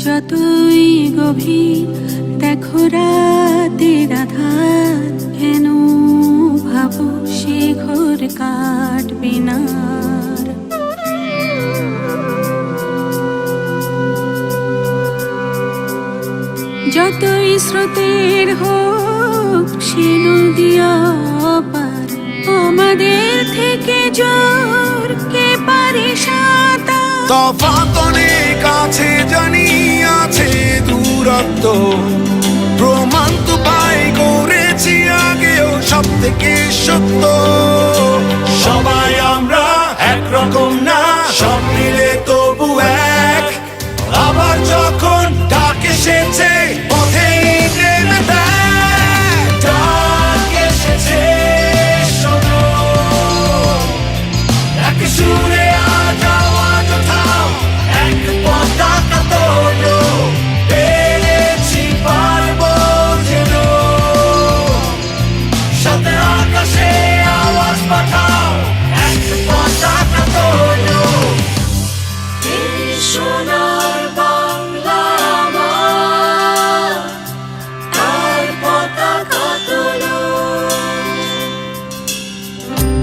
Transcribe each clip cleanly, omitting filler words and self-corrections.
যতই গভীর দেখো রাতের আধার, কেন ভাবো সে ঘোর কাটবে না। যতই স্রোতের হোক সে নদী অপার, আমাদের থেকে জোর কে পারে সাঁতার। তফাৎ অনেক আছে জানি, আছে দূরত্ব, প্রমাণ তো পাই করেছি আগেও সব থেকে সত্য। সবাই আমরা একরকম না, সব মিলে তবু এক। আবার যখন ডাক এসেছে পথেই নেমে দেখ, ডাক এসেছে শোনো, এক সুরে আজ আওয়াজ ওঠাও, এক পতাকা তোলো, পেরেছি পারবো যেন, সাথে আকাশে আওয়াজ পাঠাও, এক পতাকা তোলো। এই সোনার বাংলা আমার, তার পতাকা তোলো।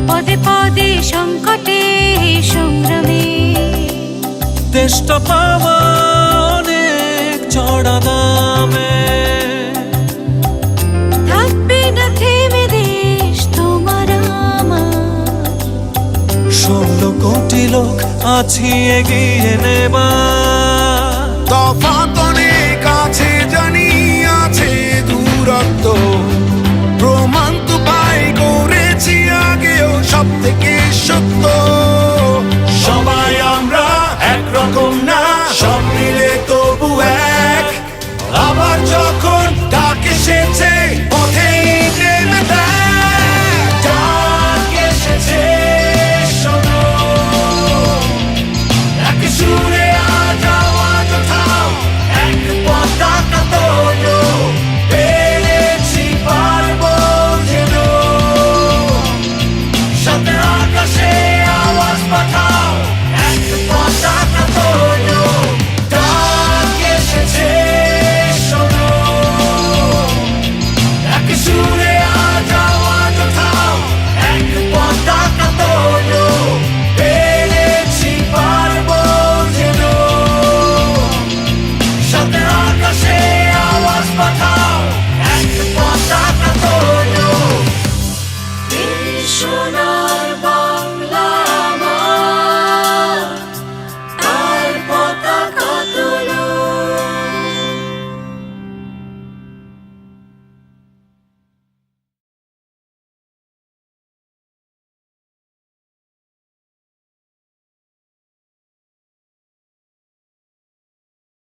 পদে পদে সংকটে সংগ্রামে দেশটা পাওয়া অনেক চড়া দামে, থাকবে না থেমে দেশ তোমার আমার। 16 কোটি লোক আছি এগিয়ে নেবার। তফাৎ অনেক আছে জানি, আছে দূরত্ব, প্রমাণ তো পাই করেছি আগেও সব থেকে